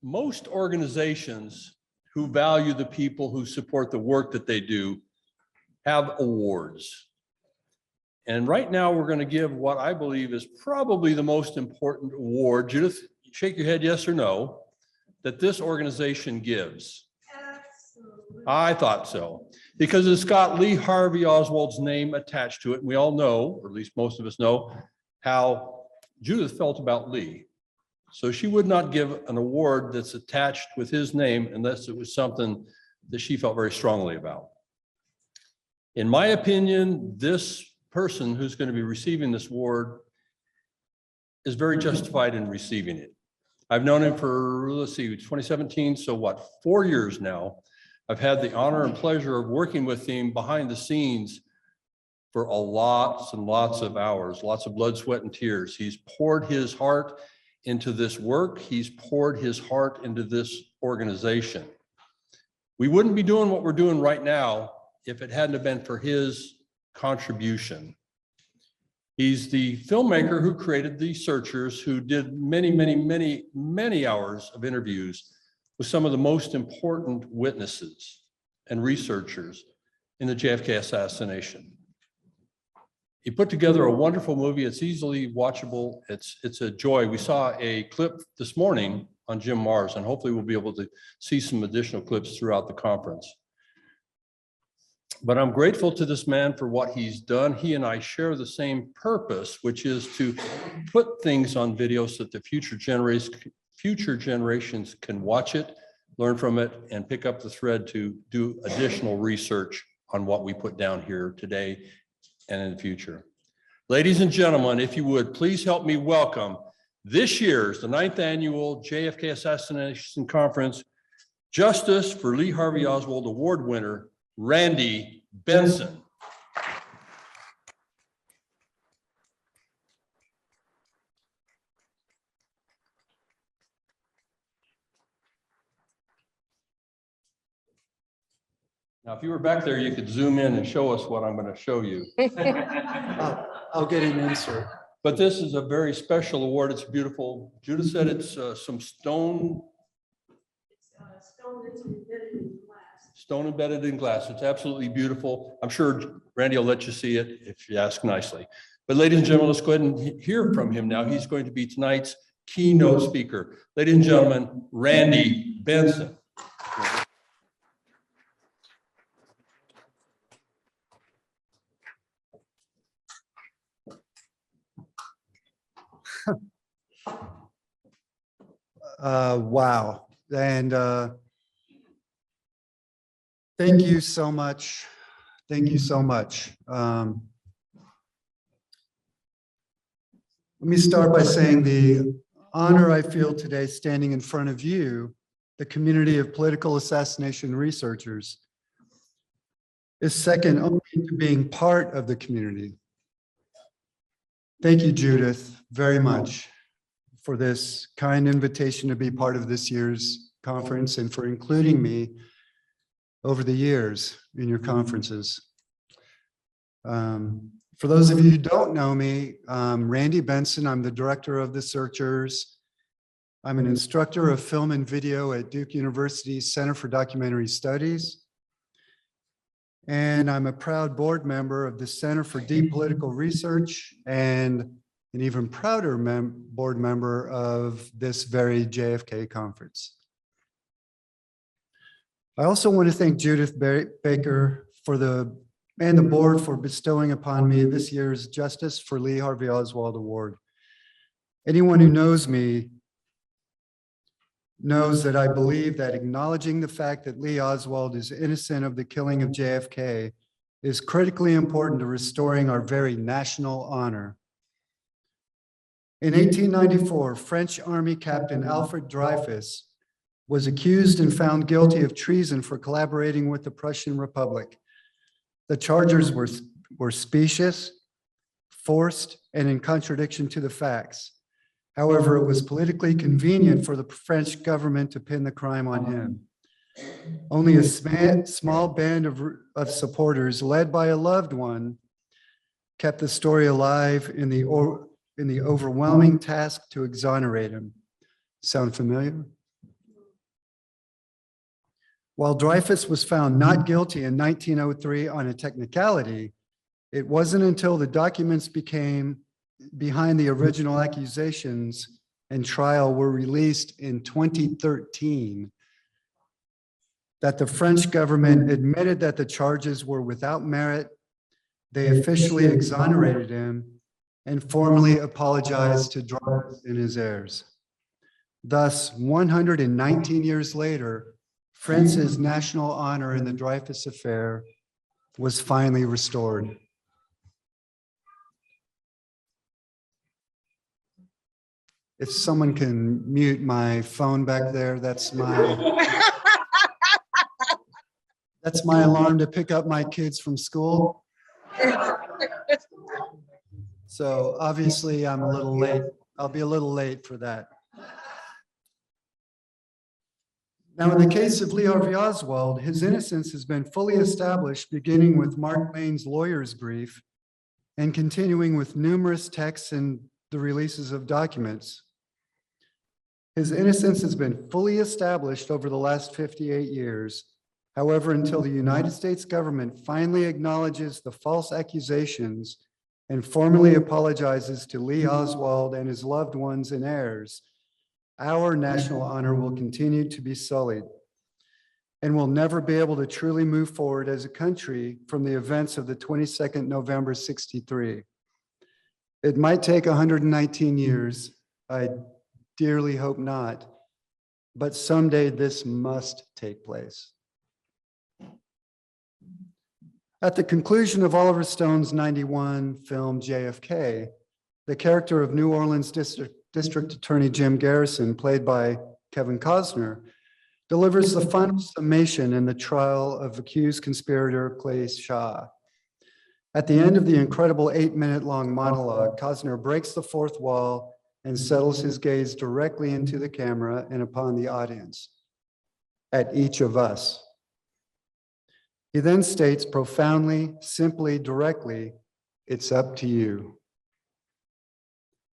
most organizations who value the people who support the work that they do have awards. And right now we're going to give what I believe is probably the most important award. Judith, shake your head yes or no, that this organization gives. Absolutely. I thought so, because it's got Lee Harvey Oswald's name attached to it. And we all know, or at least most of us know, how Judith felt about Lee. So she would not give an award that's attached with his name unless it was something that she felt very strongly about. In my opinion, this person who's going to be receiving this award is very justified in receiving it. I've known him for, let's see, 2017, so what, 4 years now. I've had the honor and pleasure of working with him behind the scenes for lots and lots of hours, lots of blood, sweat, and tears. He's poured his heart into this work. He's poured his heart into this organization. We wouldn't be doing what we're doing right now if it hadn't have been for his contribution. He's the filmmaker who created The Searchers, who did many hours of interviews with some of the most important witnesses and researchers in the JFK assassination. He put together a wonderful movie. It's easily watchable. It's a joy. We saw a clip this morning on Jim Mars, and hopefully we'll be able to see some additional clips throughout the conference. But I'm grateful to this man for what he's done. He and I share the same purpose, which is to put things on video so that the future generations can watch it, learn from it, and pick up the thread to do additional research on what we put down here today and in the future. Ladies and gentlemen, if you would, please help me welcome this year's, the 9th annual JFK Assassination Conference, Justice for Lee Harvey Oswald Award winner, Randy Benson. Now, if you were back there, you could zoom in and show us what I'm going to show you. I'll get an insert. But this is a very special award. It's beautiful. Judith said it's some stone. It's stone that's embedded in glass. Stone embedded in glass. It's absolutely beautiful. I'm sure Randy will let you see it if you ask nicely. But ladies and gentlemen, let's go ahead and hear from him now. He's going to be tonight's keynote speaker. Ladies and gentlemen, Randy Benson. Wow. And thank you so much. Thank you so much. Let me start by saying the honor I feel today standing in front of you, the community of political assassination researchers, is second only to being part of the community. Thank you, Judith, very much for this kind invitation to be part of this year's conference and for including me over the years in your conferences. For those of you who don't know me, Randy Benson, I'm the director of The Searchers. I'm an instructor of film and video at Duke University's Center for Documentary Studies. And I'm a proud board member of the Center for Deep Political Research and an even prouder board member of this very JFK conference. I also want to thank Judith Baker and the board for bestowing upon me this year's Justice for Lee Harvey Oswald Award. Anyone who knows me knows that I believe that acknowledging the fact that Lee Oswald is innocent of the killing of JFK is critically important to restoring our very national honor. In 1894, French Army Captain Alfred Dreyfus was accused and found guilty of treason for collaborating with the Prussian Republic. The charges were specious, forced, and in contradiction to the facts. However, it was politically convenient for the French government to pin the crime on him. Only a small band of supporters, led by a loved one, kept the story alive in the overwhelming task to exonerate him. Sound familiar? While Dreyfus was found not guilty in 1903 on a technicality, it wasn't until the documents became behind the original accusations and trial were released in 2013 that the French government admitted that the charges were without merit. They officially exonerated him and formally apologized to Dreyfus and his heirs. Thus, 119 years later, France's national honor in the Dreyfus affair was finally restored. If someone can mute my phone back there, that's my alarm to pick up my kids from school. So obviously I'm a little late. I'll be a little late for that. Now, in the case of Lee Harvey Oswald, his innocence has been fully established, beginning with Mark Main's lawyer's brief and continuing with numerous texts and the releases of documents. His innocence has been fully established over the last 58 years. However, until the United States government finally acknowledges the false accusations and formally apologizes to Lee Oswald and his loved ones and heirs, our national honor will continue to be sullied and will never be able to truly move forward as a country from the events of the 22nd November 63. It might take 119 years. I dearly hope not, but someday this must take place. At the conclusion of Oliver Stone's '91 film JFK, the character of New Orleans District Attorney Jim Garrison, played by Kevin Costner, delivers the final summation in the trial of accused conspirator Clay Shaw. At the end of the incredible 8-minute-long monologue, Costner breaks the fourth wall and settles his gaze directly into the camera and upon the audience, at each of us. He then states profoundly, simply, directly, "It's up to you."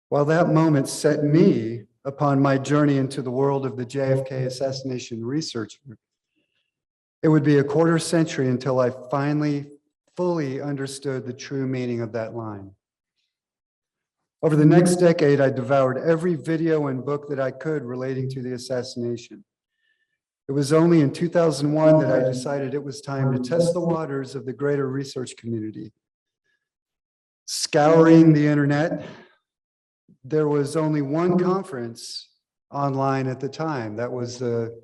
While that moment set me upon my journey into the world of the JFK assassination research, it would be a quarter century until I finally fully understood the true meaning of that line. Over the next decade, I devoured every video and book that I could relating to the assassination. It was only in 2001 that I decided it was time to test the waters of the greater research community. Scouring the internet, there was only one conference online at the time. That was the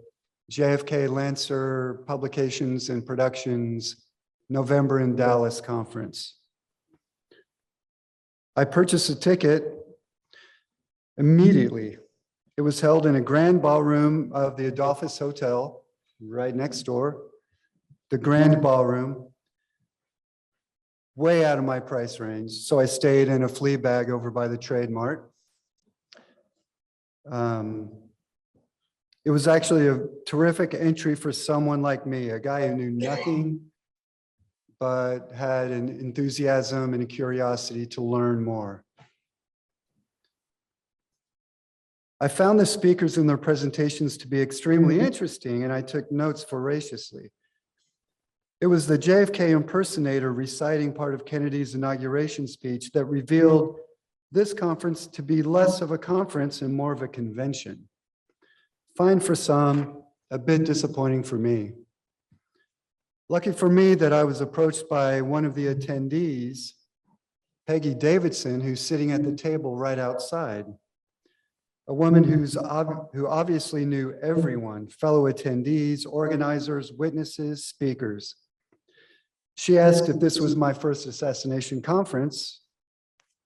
JFK Lancer Publications and Productions November in Dallas conference. I purchased a ticket immediately. It was held in a grand ballroom of the Adolphus Hotel, right next door. The grand ballroom, way out of my price range. So I stayed in a flea bag over by the Trade Mart. It was actually a terrific entry for someone like me, a guy who knew nothing but had an enthusiasm and a curiosity to learn more. I found the speakers and their presentations to be extremely interesting, and I took notes voraciously. It was the JFK impersonator reciting part of Kennedy's inauguration speech that revealed this conference to be less of a conference and more of a convention. Fine for some, a bit disappointing for me. Lucky for me that I was approached by one of the attendees, Peggy Davidson, who's sitting at the table right outside. A woman who obviously knew everyone, fellow attendees, organizers, witnesses, speakers. She asked if this was my first assassination conference,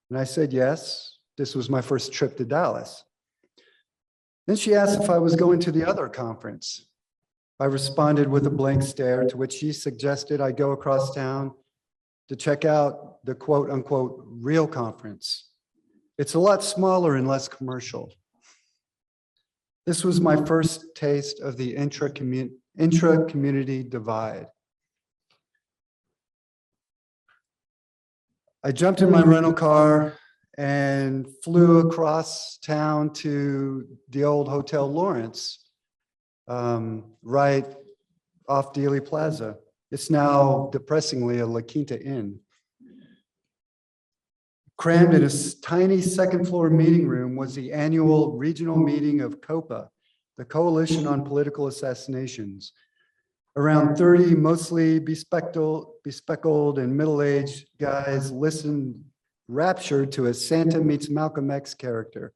and I said yes, this was my first trip to Dallas. Then she asked if I was going to the other conference. I responded with a blank stare, to which she suggested I go across town to check out the quote unquote real conference. It's a lot smaller and less commercial. This was my first taste of the intra-community divide. I jumped in my rental car and flew across town to the old Hotel Lawrence, right off Dealey Plaza. It's now depressingly a La Quinta Inn. Crammed in a tiny second floor meeting room was the annual regional meeting of COPA, the Coalition on Political Assassinations. Around 30 mostly bespectacled and middle-aged guys listened raptured to a Santa meets Malcolm X character.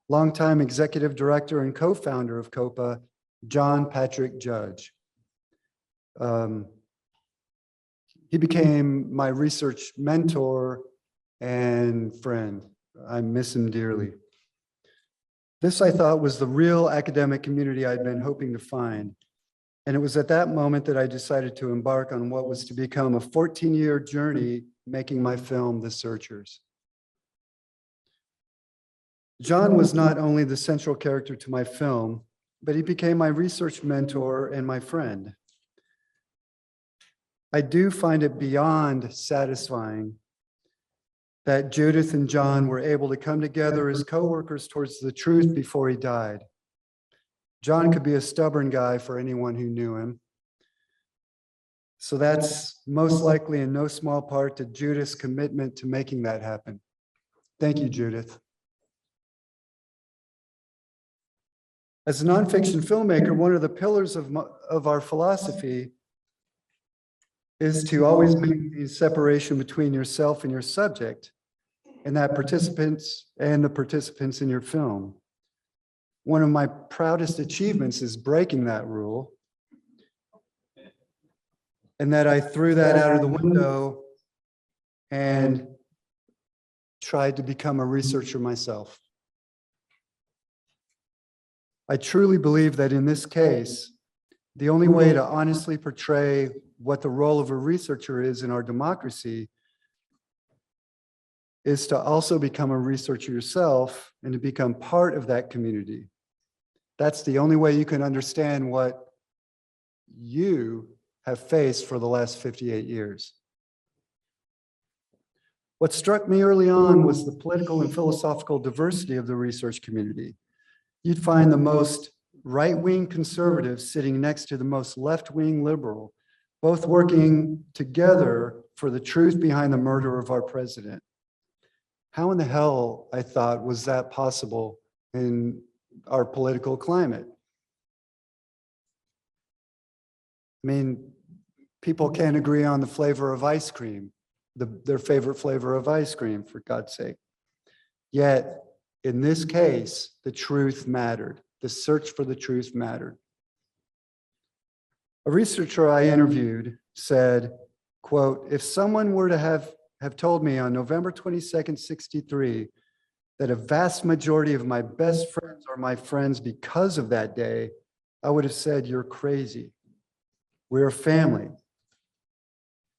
Longtime executive director and co-founder of COPA, John Patrick Judge. He became my research mentor and friend. I miss him dearly. This, I thought, was the real academic community I'd been hoping to find. And it was at that moment that I decided to embark on what was to become a 14-year journey making my film, The Searchers. John was not only the central character to my film, but he became my research mentor and my friend. I do find it beyond satisfying that Judith and John were able to come together as co-workers towards the truth before he died. John could be a stubborn guy for anyone who knew him. So that's most likely in no small part to Judith's commitment to making that happen. Thank you, Judith. As a nonfiction filmmaker, one of the pillars of our philosophy is to always make the separation between yourself and your subject, and the participants in your film. One of my proudest achievements is breaking that rule, and that I threw that out of the window and tried to become a researcher myself. I truly believe that in this case, the only way to honestly portray what the role of a researcher is in our democracy is to also become a researcher yourself and to become part of that community. That's the only way you can understand what you have faced for the last 58 years. What struck me early on was the political and philosophical diversity of the research community. You'd find the most right-wing conservative sitting next to the most left-wing liberal, both working together for the truth behind the murder of our president. How in the hell, I thought, was that possible in our political climate? I mean, people can't agree on the flavor of ice cream, their favorite flavor of ice cream, for God's sake. Yet, in this case, the truth mattered. The search for the truth mattered. A researcher I interviewed said, quote, "If someone were to have told me on November 22nd, 63, that a vast majority of my best friends are my friends because of that day, I would have said, you're crazy. We're a family."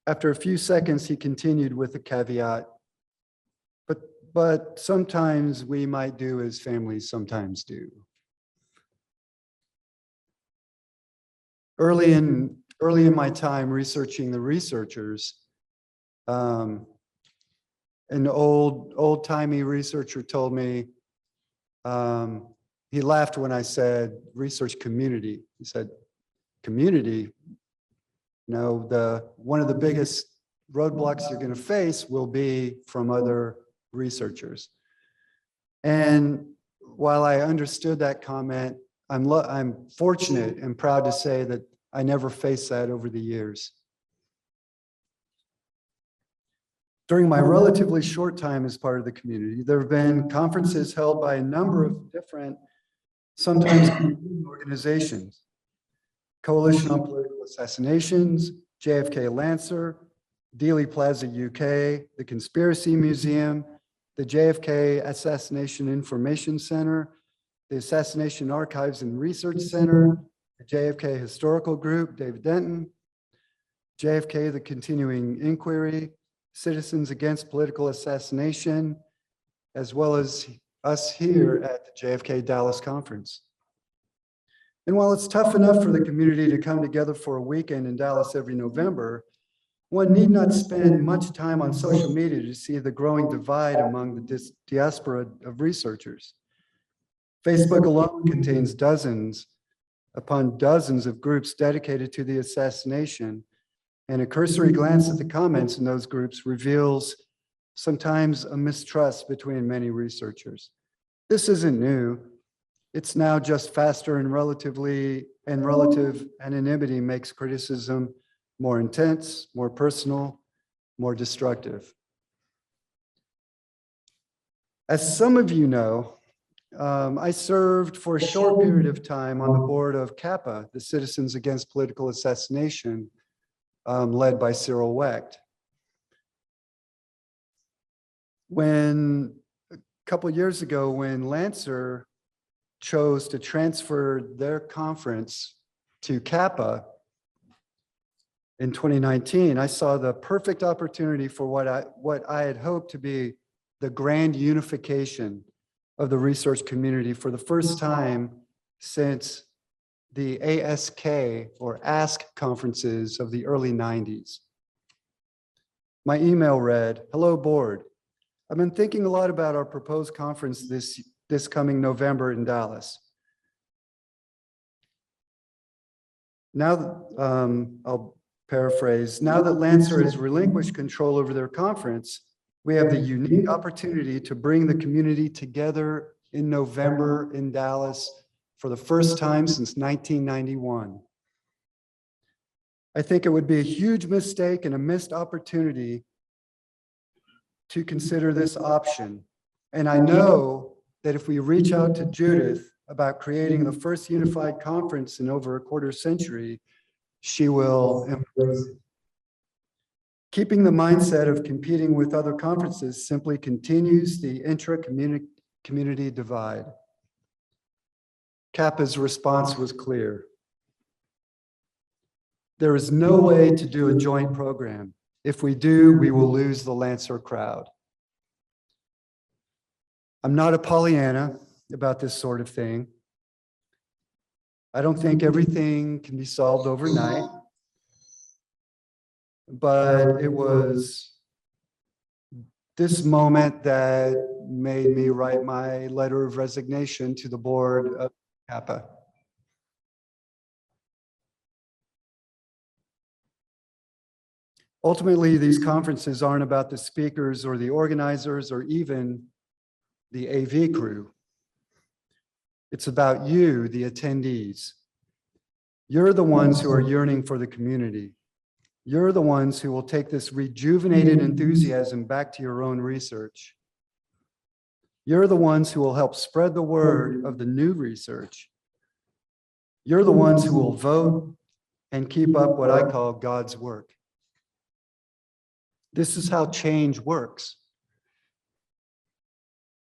After a few seconds, he continued with a caveat, but sometimes we might do as families sometimes do. Early in my time researching the researchers, an old-timey researcher told me, he laughed when I said research community. He said, community? No, one of the biggest roadblocks you're going to face will be from other researchers. And while I understood that comment, I'm fortunate and proud to say that I never faced that over the years. During my relatively short time as part of the community, there have been conferences held by a number of different, sometimes organizations. Coalition on Political Assassinations, JFK Lancer, Dealey Plaza UK, the Conspiracy Museum, the JFK Assassination Information Center, the Assassination Archives and Research Center, the JFK Historical Group, David Denton, JFK, the Continuing Inquiry, Citizens Against Political Assassination, as well as us here at the JFK Dallas Conference. And while it's tough enough for the community to come together for a weekend in Dallas every November, one need not spend much time on social media to see the growing divide among the diaspora of researchers. Facebook alone contains dozens upon dozens of groups dedicated to the assassination, and a cursory glance at the comments in those groups reveals sometimes a mistrust between many researchers. This isn't new. It's now just faster and relative anonymity makes criticism more intense, more personal, more destructive. As some of you know, I served for a short period of time on the board of CAPA, the Citizens Against Political Assassination, led by Cyril Wecht. When a couple years ago, when Lancer chose to transfer their conference to CAPA in 2019, I saw the perfect opportunity for what I had hoped to be the grand unification of the research community for the first time since the ASK or ASK conferences of the early 90s. My email read, "Hello board. I've been thinking a lot about our proposed conference this coming November in Dallas. Now, I'll paraphrase, now that Lancer has relinquished control over their conference, we have the unique opportunity to bring the community together in November in Dallas for the first time since 1991. I think it would be a huge mistake and a missed opportunity to consider this option. And I know that if we reach out to Judith about creating the first unified conference in over a quarter century, she will embrace it. Keeping the mindset of competing with other conferences simply continues the intra-community divide." CAPA's response was clear. There is no way to do a joint program. If we do, we will lose the Lancer crowd. I'm not a Pollyanna about this sort of thing. I don't think everything can be solved overnight. But it was this moment that made me write my letter of resignation to the board of CAPA. Ultimately, these conferences aren't about the speakers or the organizers or even the AV crew. It's about you, the attendees. You're the ones who are yearning for the community. You're the ones who will take this rejuvenated enthusiasm back to your own research. You're the ones who will help spread the word of the new research. You're the ones who will vote and keep up what I call God's work. This is how change works.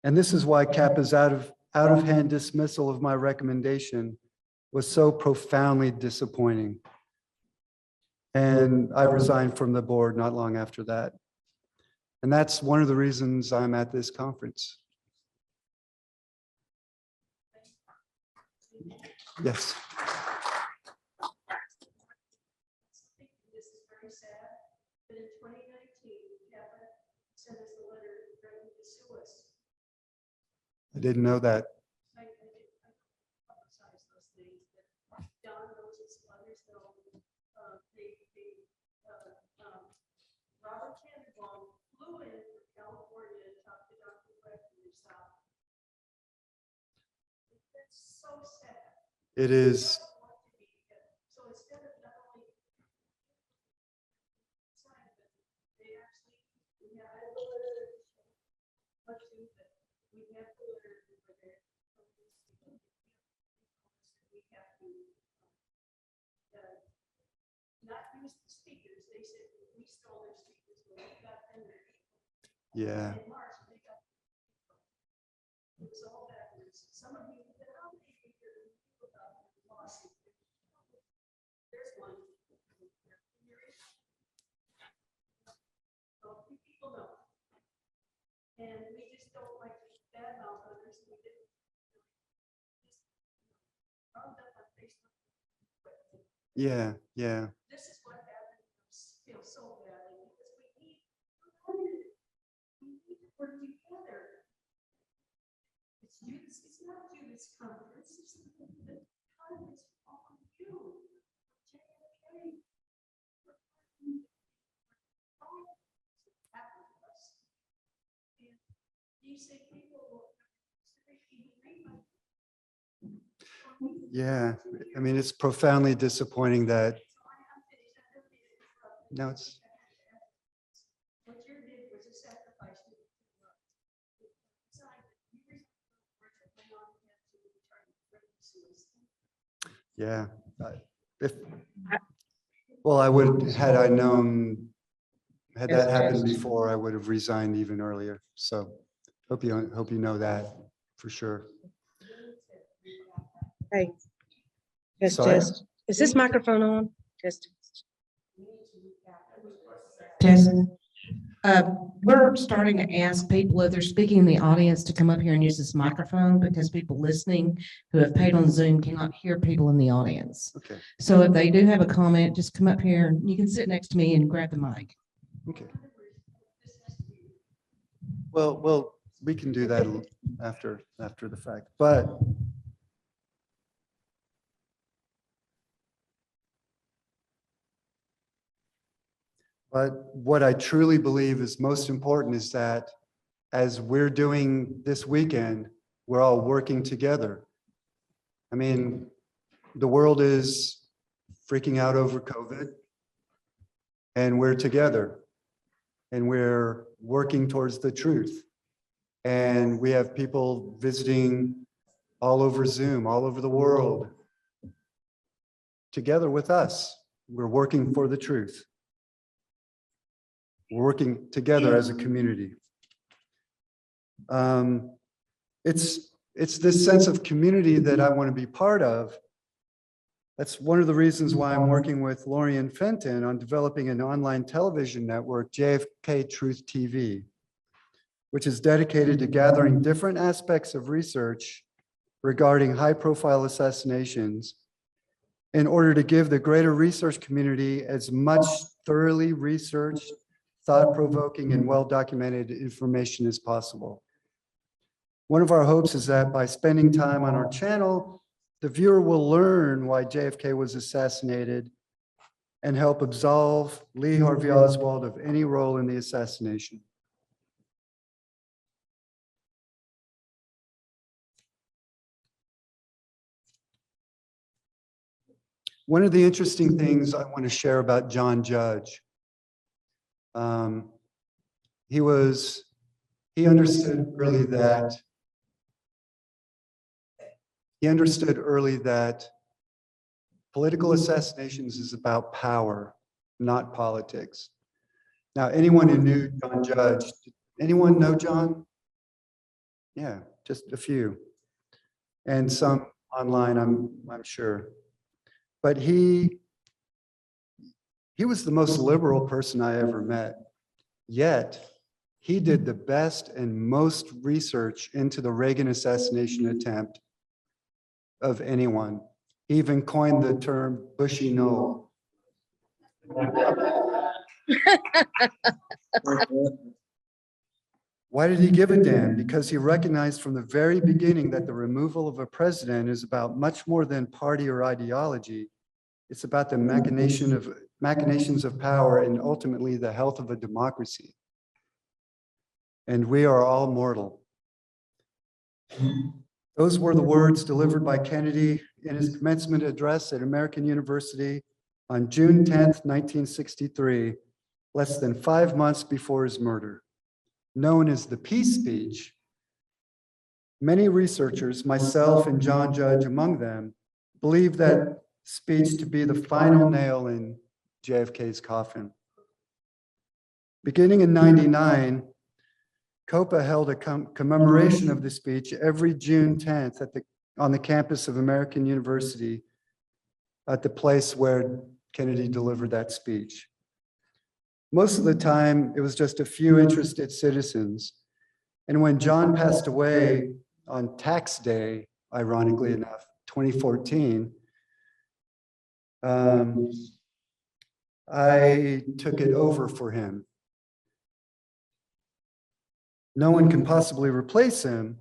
And this is why CAPA's out-of-hand dismissal of my recommendation was so profoundly disappointing. And I resigned from the board not long after that. And that's one of the reasons I'm at this conference. Yes. This is very sad, but in 2019, CAPA sent us a letter threatening to sue us. I didn't know that. I publicize those things that Don knows and some others know. Robert Tannenbaum flew in from California to talk to Dr. Wecht and himself. That's so sad. It is. So instead of not only they actually, we have a letter, but we have the letter over there. We have to not use the speakers. They said we stole their speakers, but we got them their people. Yeah. In March, they got it was all backwards. Some of you, how many of you hear about the lawsuit? There's one. So people know. And we just don't like to badmouth others. We didn't just round up on Facebook. Yeah. This is what happened. I feel so badly because we need to work together. It's not Judith's conference. It's the conference of all You say people. Yeah, I mean, it's profoundly disappointing that, no, it's, What you did was a sacrifice. yeah. If, well, I would, had I known, had that happened before, I would have resigned even earlier. So hope you know that for sure. Hey, just, Sorry? just, is this microphone on? Just. Test. We're starting to ask people if they're speaking in the audience to come up here and use this microphone because people listening who have paid on Zoom cannot hear people in the audience. Okay, So if they do have a comment, just come up here and you can sit next to me and grab the mic. okay. Well, we can do that after the fact, but what I truly believe is most important is that as we're doing this weekend, we're all working together. I mean, the world is freaking out over COVID, and we're together, and we're working towards the truth. And we have people visiting all over Zoom, all over the world, together with us. We're working for the truth. We're working together as a community. It's this sense of community that I want to be part of. That's one of the reasons why I'm working with Lorian Fenton on developing an online television network, JFK Truth TV, which is dedicated to gathering different aspects of research regarding high-profile assassinations in order to give the greater research community as much thoroughly researched, thought-provoking, and well-documented information as possible. One of our hopes is that by spending time on our channel, the viewer will learn why JFK was assassinated and help absolve Lee Harvey Oswald of any role in the assassination. One of the interesting things I want to share about John Judge, he understood early that political assassinations is about power, not politics. Now, anyone who knew John Judge, anyone know John? Yeah, just a few, and some online, I'm sure. But he was the most liberal person I ever met. Yet, he did the best and most research into the Reagan assassination attempt of anyone. He even coined the term Bushy Knoll. Why did he give a damn? Because he recognized from the very beginning that the removal of a president is about much more than party or ideology. It's about the machinations of power and ultimately the health of a democracy. And we are all mortal. Those were the words delivered by Kennedy in his commencement address at American University on June 10th, 1963, less than 5 months before his murder. Known as the peace speech, many researchers, myself and John Judge among them, believe that speech to be the final nail in JFK's coffin. Beginning in '99, COPA held a commemoration of the speech every June 10th on the campus of American University at the place where Kennedy delivered that speech. Most of the time, it was just a few interested citizens. And when John passed away on tax day, ironically enough, 2014, I took it over for him. No one can possibly replace him,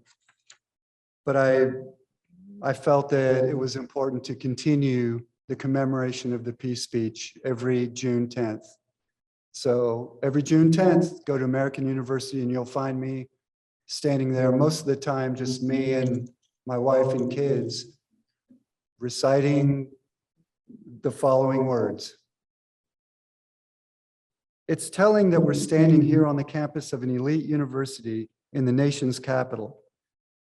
but I felt that it was important to continue the commemoration of the peace speech every June 10th. So every June 10th, go to American University and you'll find me standing there, most of the time, just me and my wife and kids, reciting the following words. It's telling that we're standing here on the campus of an elite university in the nation's capital.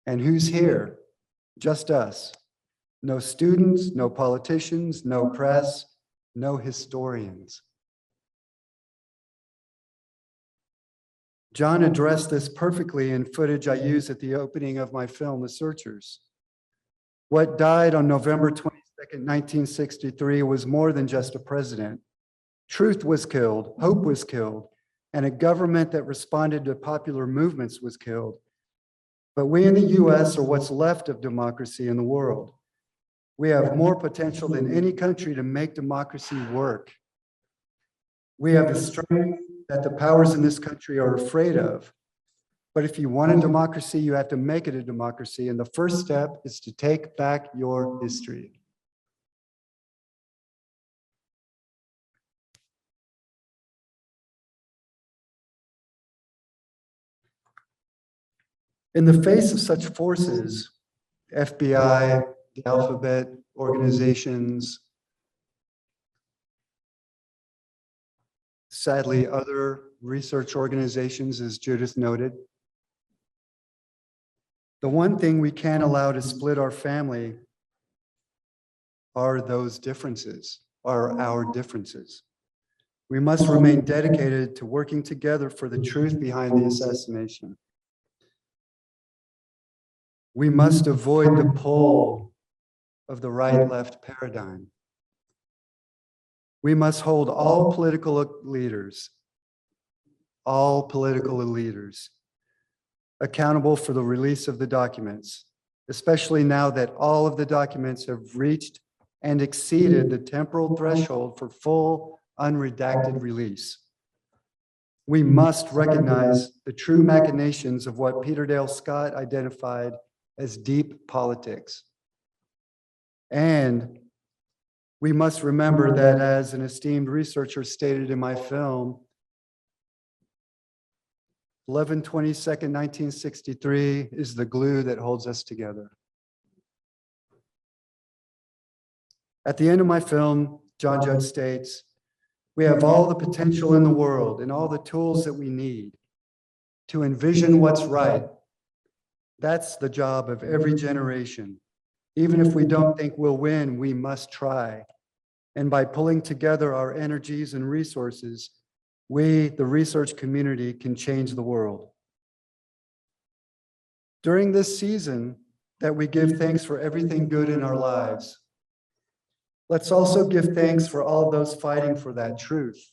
And who's here? Just us. No students, no politicians, no press, no historians. John addressed this perfectly in footage I used at the opening of my film, The Searchers. What died on November 22nd, 1963 was more than just a president. Truth was killed, hope was killed, and a government that responded to popular movements was killed. But we in the US are what's left of democracy in the world. We have more potential than any country to make democracy work. We have the strength that the powers in this country are afraid of. But if you want a democracy, you have to make it a democracy. And the first step is to take back your history. In the face of such forces, FBI, the alphabet organizations, sadly, other research organizations, as Judith noted, the one thing we can't allow to split our family are those differences, are our differences. We must remain dedicated to working together for the truth behind the assassination. We must avoid the pull of the right-left paradigm. We must hold all political leaders accountable for the release of the documents, especially now that all of the documents have reached and exceeded the temporal threshold for full unredacted release. We must recognize the true machinations of what Peter Dale Scott identified as deep politics. And we must remember that, as an esteemed researcher stated in my film, 11/22/1963 is the glue that holds us together. At the end of my film, John Judd states, we have all the potential in the world and all the tools that we need to envision what's right. That's the job of every generation. Even if we don't think we'll win, we must try. And by pulling together our energies and resources, we, the research community, can change the world. During this season that we give thanks for everything good in our lives, let's also give thanks for all those fighting for that truth.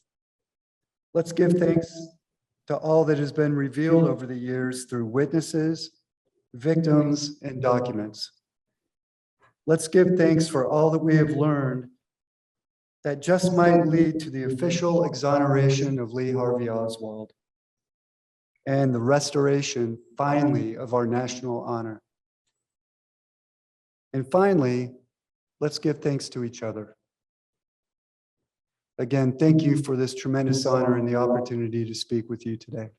Let's give thanks to all that has been revealed over the years through witnesses, victims, and documents. Let's give thanks for all that we have learned that just might lead to the official exoneration of Lee Harvey Oswald and the restoration, finally, of our national honor. And finally, let's give thanks to each other. Again, thank you for this tremendous honor and the opportunity to speak with you today.